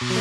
प्रभु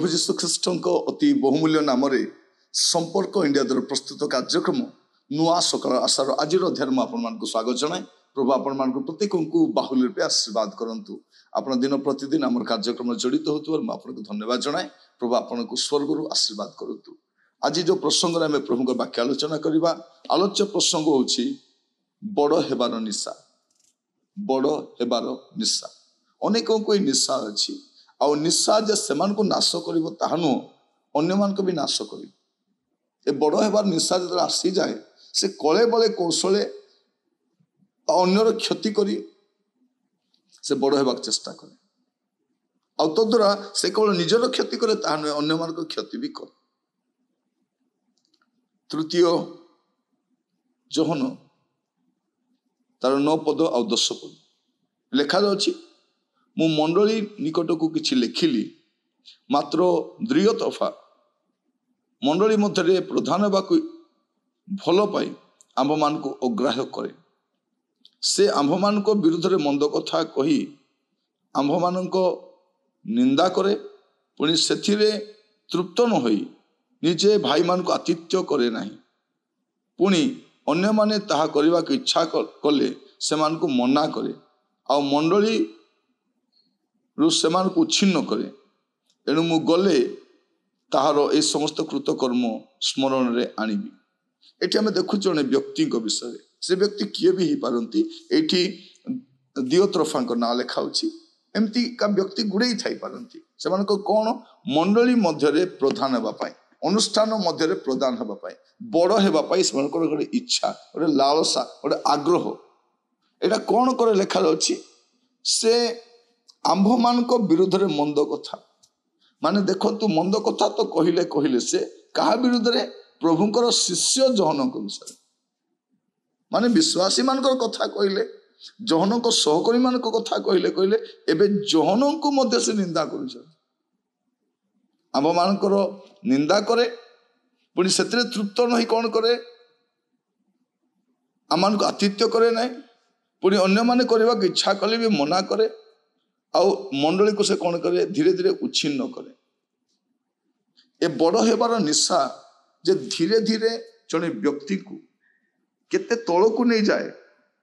जीशु ख्रीष्ट अति बहुमूल्य नाम संपर्क इंडिया द्वारा प्रस्तुत कार्यक्रम नुआ सकाल आशार आज अध्याय में आपण स्वागत जनाए। प्रभु आपण प्रत्येक को बाहुल्य रूपे आशीर्वाद करंतु। आपण दिन प्रतिदिन आम कार्यक्रम जड़ित होता आपको धन्यवाद जनाए। प्रभु आपण को स्वर्ग आशीर्वाद करंतु। आज जो प्रसंग आम प्रभु वाक्य आलोचना करवा आलोच्य प्रसंग होछि बड़ हेबार निशा। बड़ हेबार निशा अनेकों को निशा अच्छी आउ निशा जे सेमान को नाश कर अन्य मान को भी नाश कर बड़ हेबार निशा जो आसी जाए से कले बले कौशले अन्यर क्षति करी से बड़ हेबाक चेष्टा करे आउ तद्वारा से केवल निजर क्षति करे ता नुहे अन्य मान को क्षति भी करे। तृतीय जोहन तार 9 पद आ 10 पद लेखा जाउछि मु मंडली निकट को किछि लिखिली मात्र दृढ़ तफा मंडली मध्य प्रधान होगाकू भल पाई आंभ मान को अग्राह्य करे। से आंभ मान को विरुद्ध रे मंद कथा कही आंभ मान निंदा करे पुणी सेथिरे तृप्त न होई निजे भाई मान को आतिथ्य करे नाही। पुणी अन्य माने ताहा करबा को इच्छा कले से मान को मना करे आ मंडली रु सेमान को उच्छिन्न करे। एणु मु गले ताहार ए समस्त कृतकर्म स्मरण रे आनिबी। एठी हमें देखु जने व्यक्ति विषय से व्यक्ति किए भी ही पारंती। एठी दियोत्रफांक ना लेखा होछि एमती का व्यक्ति गुड़े थाई पारंती। सेमान को कोन मंडली मध्य रे प्रधान हेबा पाई अनुष्ठान मध्य रे प्रधान हेबा पाई बड़ हेबा पाई सेमान को गोटे इच्छा गोटे लालसा गोटे आग्रह एटा कोन करे लेखा होछि से आंभ मान को विरुद्ध रे मंद कथा माने देखंतु मंद कथा तो कहिले कहिले से कहा विरुद्ध रे प्रभुंकर शिष्य जहन को विषय माने विश्वासी मान कथा कहिले जहन को सहकर्मी मान को कथा कहिले कहिले एबे जहन को मध्य से निंदा कर आंभ मान निंदा करे पुणी सेतरे तृप्त नहीं कौन करे आमान को आतिथ्य करे नहीं पुणी अन्य माने करबा के इच्छा कले भी मना करे आउ मंडली को से कौन करे धीरे धीरे उच्छिन्न करे। ए बड़ हेबार निशा जे धीरे धीरे जने व्यक्ति को केते तल को नहीं जाए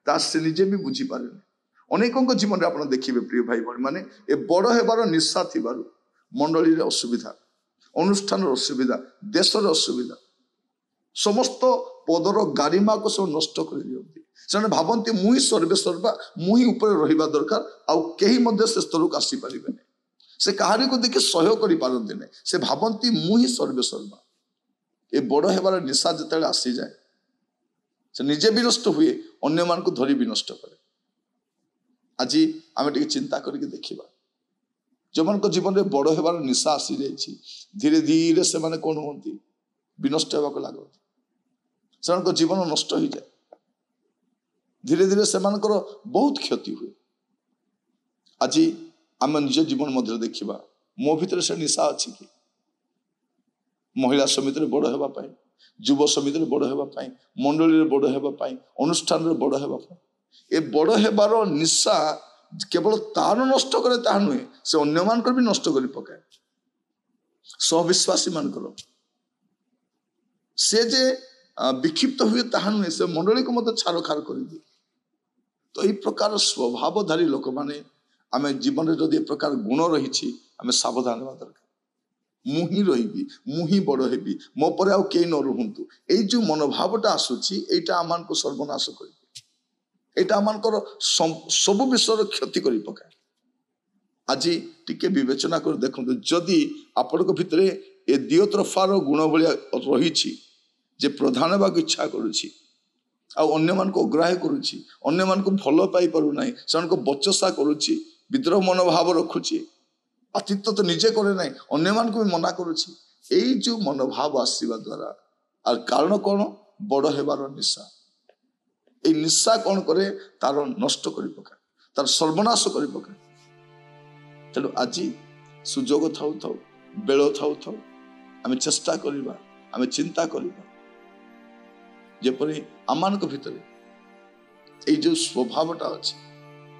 ता से निजे भी बुझी पारे। अनेकों जीवन में आप देखिए प्रिय भाई भाई माने ए बड़ हेबार निशा थिबारु मंडली रे असुविधा अनुष्ठान असुविधा देशर असुविधा समस्त पदर गारिमा को सब नष्ट कर दियंती। से भावती मुही सर्वे सर्वा मुही ऊपर रहिबा दरकार आउ केही मध्य से स्तर को आसी पारिबे नै। से कहारी को देखि सहयोग करि पारंती नै से भावती मुही सर्वे सर्वा। ए बड़ हेबार निशा जतले आसी जाए से निजे भी नष्ट हुए अन्य मान को धरी भी नष्ट करे। आज आमे टिके चिंता करके देखिबा जो मान को जीवन में बड़ हेबार निशा आसी जाइछि धीरे धीरे से माने कोन होंती विनष्ट हेबा को लागत से जीवन नष्ट हो जाए धीरे धीरे से बहुत क्षति हुए। आज आम निज जीवन मध्य देखिबा मो भितर से निशा अच्छी कि महिला समिति रे बड़ हेबा पाई युव समिति रे बड़ हेबा पाई मंडली रे बड़ हेबा पाई अनुष्ठान रे बड़ हेबा पाई ए बड़ हेबार निशा केवल तार नष्ट करे ता नुहे से अन्य मान भी नष्ट कर पकाए। सहविश्वासी मान से जे विक्षिप्त हुए ताहा नुहे से मंडली को मत छार खार कर दिए। तो यही प्रकार स्वभावधारी लोक माने आम जीवन में जदि प्रकार गुण रही आम सावधान होगा दरकार। मुही रही मुही बड़ हेबी मो पर आउ कई न रुहतु ये जो मनोभावटा आसूची एटा आम को सर्वनाश कर ଏଇଟା ଆମମାନଙ୍କର ସବୁ ବିଷୟର କ୍ଷତି କରି ପକାଏ। ଆଜି ଟିକେ ବିବେଚନା କରି ଦେଖନ୍ତୁ, ଯଦି ଆପଣଙ୍କ ଭିତରେ ଏ ଦିଅ ତରଫାର ଗୁଣ ଭଳିଆ ରହିଛି ଯେ ପ୍ରଧାନ ହେବାକୁ ଇଚ୍ଛା କରୁଛି ଆଉ ଅନ୍ୟମାନଙ୍କୁ ଅଗ୍ରାହ୍ୟ କରୁଛି, ଅନ୍ୟମାନଙ୍କୁ ଭଲ ପାଇପାରୁନାହିଁ, ସେମାନଙ୍କୁ ବଚସା କରୁଛି, ବିଦ୍ରୋହ ମନୋଭାବ ରଖୁଛି, ଆତିଥ୍ୟ ତ ନିଜେ କରେ ନାହିଁ, ଅନ୍ୟମାନଙ୍କୁ ବି ମନା କରୁଛି, ଏଇ ଯୋଉ ମନୋଭାବ ଆସିବା ଦ୍ୱାରା ଆଉ କାରଣ କ'ଣ? ବଡ଼ ହେବାର ନିଶା। ଏଇ ନିଶା କ'ଣ କରେ? ତାର ନଷ୍ଟ କରି ପକାଏ, ତାର ସର୍ବନାଶ କରି ପକାଏ। ତେଣୁ ଆଜି ସୁଯୋଗ ଥାଉ ଥାଉ, ବେଳ ଥାଉ ଥାଉ ଆମେ ଚେଷ୍ଟା କରିବା, ଆମେ ଚିନ୍ତା କରିବା ଯେପରି ଆମମାନଙ୍କ ଭିତରେ ଏଇ ଯୋଉ ସ୍ୱଭାବଟା ଅଛି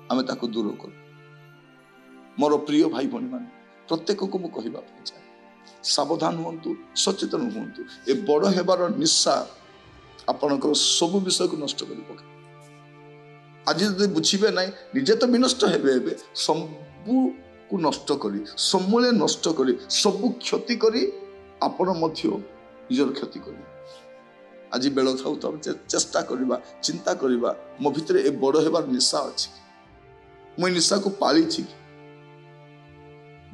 ଆମେ ତାକୁ ଦୂର କରୁ। ମୋର ପ୍ରିୟ ଭାଇ ଭଉଣୀ ମାନେ, ପ୍ରତ୍ୟେକକୁ ମୁଁ କହିବା ପାଇଁ ଚାହେଁ, ସାବଧାନ ହୁଅନ୍ତୁ, ସଚେତନ ହୁଅନ୍ତୁ। ଏ ବଡ଼ ହେବାର ନିଶା ଆପଣଙ୍କର ସବୁ ବିଷୟକୁ ନଷ୍ଟ କରି ପକାଏ। ଆଜି ଯଦି ବୁଝିବେ ନାହିଁ, ନିଜେ ତ ବିନଷ୍ଟ ହେବେ, ଏବେ ସବୁକୁ ନଷ୍ଟ କରି, ସମୂଳେ ନଷ୍ଟ କରି, ସବୁ କ୍ଷତି କରି ଆପଣ ମଧ୍ୟ ନିଜର କ୍ଷତି କରିବେ। ଆଜି ବେଳ ଥାଉ ଥାଉ ଚେଷ୍ଟା କରିବା, ଚିନ୍ତା କରିବା, ମୋ ଭିତରେ ଏ ବଡ଼ ହେବାର ନିଶା ଅଛି, ମୁଁ ଏ ନିଶାକୁ ପାଳିଛି କି?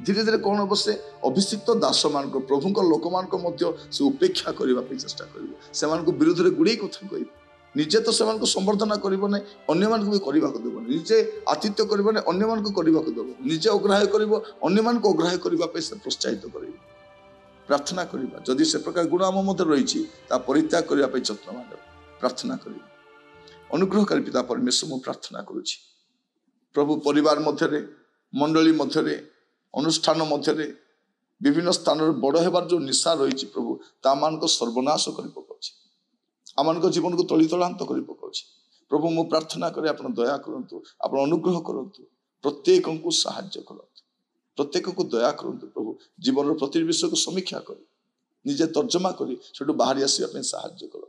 ଧୀରେ ଧୀରେ କ'ଣ ହବ? ସେ ଅଭିଷିକ୍ତ ଦାସମାନଙ୍କ, ପ୍ରଭୁଙ୍କ ଲୋକମାନଙ୍କ ମଧ୍ୟ ସେ ଉପେକ୍ଷା କରିବା ପାଇଁ ଚେଷ୍ଟା କରିବ। ସେମାନଙ୍କ ବିରୁଦ୍ଧରେ ଗୁଡ଼ିଏ କଥା କହିବ। ନିଜେ ତ ସେମାନଙ୍କୁ ସମ୍ବର୍ଦ୍ଧନା କରିବ ନାହିଁ, ଅନ୍ୟମାନଙ୍କୁ ବି କରିବାକୁ ଦେବନି। ନିଜେ ଆତିଥ୍ୟ କରିବ ନାହିଁ, ଅନ୍ୟମାନଙ୍କୁ କରିବାକୁ ଦେବ। ନିଜେ ଅଗ୍ରାହ୍ୟ କରିବ, ଅନ୍ୟମାନଙ୍କୁ ଅଗ୍ରାହ୍ୟ କରିବା ପାଇଁ ସେ ପ୍ରୋତ୍ସାହିତ କରିବ। ପ୍ରାର୍ଥନା କରିବା, ଯଦି ସେ ପ୍ରକାର ଗୁଣ ଆମ ମଧ୍ୟରେ ରହିଛି, ତା ପରିତ୍ୟାଗ କରିବା ପାଇଁ ଯତ୍ନବାନ ହେବା, ପ୍ରାର୍ଥନା କରିବା। ଅନୁଗ୍ରହକାରୀ ପିତା ପରମେଶ୍ୱର, ମୁଁ ପ୍ରାର୍ଥନା କରୁଛି ପ୍ରଭୁ, ପରିବାର ମଧ୍ୟରେ, ମଣ୍ଡଳୀ ମଧ୍ୟରେ, ଅନୁଷ୍ଠାନ ମଧ୍ୟରେ, ବିଭିନ୍ନ ସ୍ଥାନରେ ବଡ଼ ହେବାର ଯୋଉ ନିଶା ରହିଛି ପ୍ରଭୁ, ତାମାନଙ୍କ ସର୍ବନାଶ କରି ପକାଉଛି, ଆମମାନଙ୍କ ଜୀବନକୁ ତଳିତଳାନ୍ତ କରି ପକାଉଛି। ପ୍ରଭୁ, ମୁଁ ପ୍ରାର୍ଥନା କରି ଆପଣ ଦୟା କରନ୍ତୁ, ଆପଣ ଅନୁଗ୍ରହ କରନ୍ତୁ, ପ୍ରତ୍ୟେକଙ୍କୁ ସାହାଯ୍ୟ କରନ୍ତୁ, ପ୍ରତ୍ୟେକଙ୍କୁ ଦୟା କରନ୍ତୁ ପ୍ରଭୁ। ଜୀବନର ପ୍ରତି ବିଷୟକୁ ସମୀକ୍ଷା କରି, ନିଜେ ତର୍ଜମା କରି ସେଠୁ ବାହାରି ଆସିବା ପାଇଁ ସାହାଯ୍ୟ କର।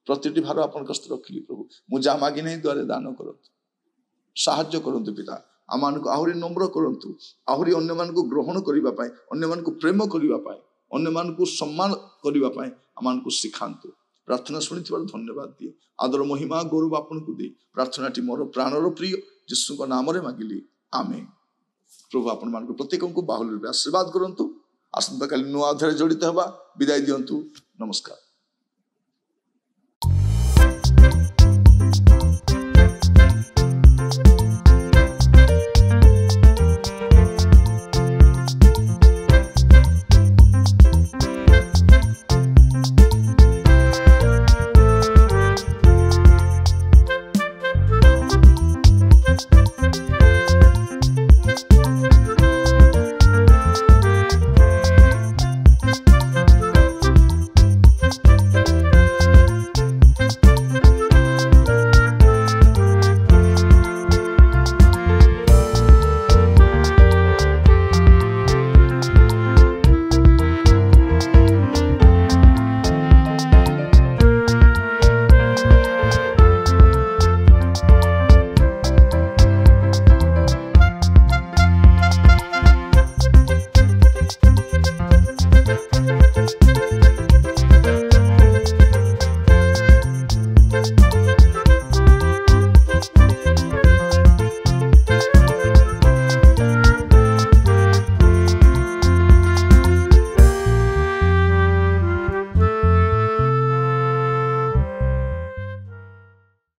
ପ୍ରତିଟି ଭାର ଆପଣଙ୍କ ହସ୍ତରେ ରଖିଲି ପ୍ରଭୁ, ମୁଁ ଯାହା ମାଗି ନାହିଁ ଦ୍ୱାରା ଦାନ କରନ୍ତୁ, ସାହାଯ୍ୟ କରନ୍ତୁ ପିତା। ଆମମାନଙ୍କୁ ଆହୁରି ନମ୍ର କରନ୍ତୁ, ଆହୁରି ଅନ୍ୟମାନଙ୍କୁ ଗ୍ରହଣ କରିବା ପାଇଁ, ଅନ୍ୟମାନଙ୍କୁ ପ୍ରେମ କରିବା ପାଇଁ, ଅନ୍ୟମାନଙ୍କୁ ସମ୍ମାନ କରିବା ପାଇଁ ଆମମାନଙ୍କୁ ଶିଖାନ୍ତୁ। ପ୍ରାର୍ଥନା ଶୁଣିଥିବାରୁ ଧନ୍ୟବାଦ ଦିଏ। ଆଦର ମହିମା ଗୌରବ ଆପଣଙ୍କୁ ଦେଇ ପ୍ରାର୍ଥନାଟି ମୋର ପ୍ରାଣର ପ୍ରିୟ ଯୀଶୁଙ୍କ ନାମରେ ମାଗିଲି, ଆମେନ୍। ପ୍ରଭୁ ଆପଣମାନଙ୍କୁ ପ୍ରତ୍ୟେକଙ୍କୁ ବାହୁଲ୍ୟ ରୂପେ ଆଶୀର୍ବାଦ କରନ୍ତୁ। ଆସନ୍ତାକାଲି ନୂଆ ଅଧ୍ୟାୟରେ ଜଡ଼ିତ ହେବା। ବିଦାୟ ଦିଅନ୍ତୁ। ନମସ୍କାର।